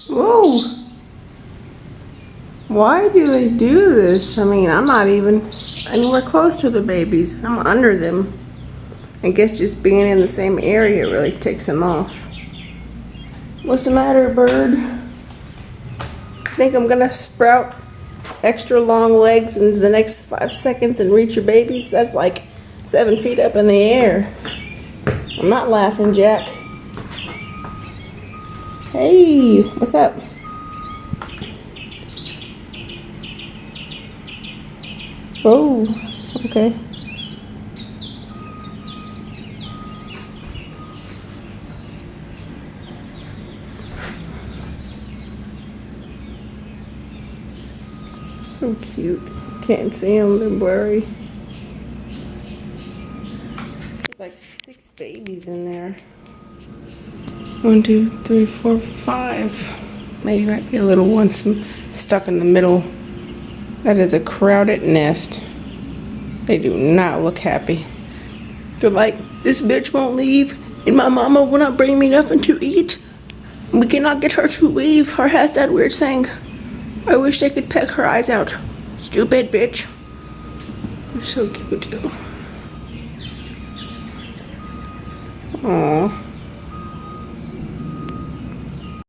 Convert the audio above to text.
Whoa. Why do they do this? I mean, I'm not even anywhere close to the babies. I'm under them. I guess just being in the same area really takes them off. What's the matter, bird? Think I'm gonna sprout extra long legs in the next 5 seconds and reach your babies? That's like 7 feet up in the air. I'm not laughing, Jack. Hey, what's up? Oh, okay. So cute. Can't see them, they're blurry. There's like 6 babies in there. 1, 2, 3, 4, 5. Maybe might be a little one stuck in the middle. That is a crowded nest. They do not look happy. They're like, this bitch won't leave, and my mama will not bring me nothing to eat. We cannot get her to leave. Her has that weird saying. I wish they could peck her eyes out. Stupid bitch. You're so cute too. Aww.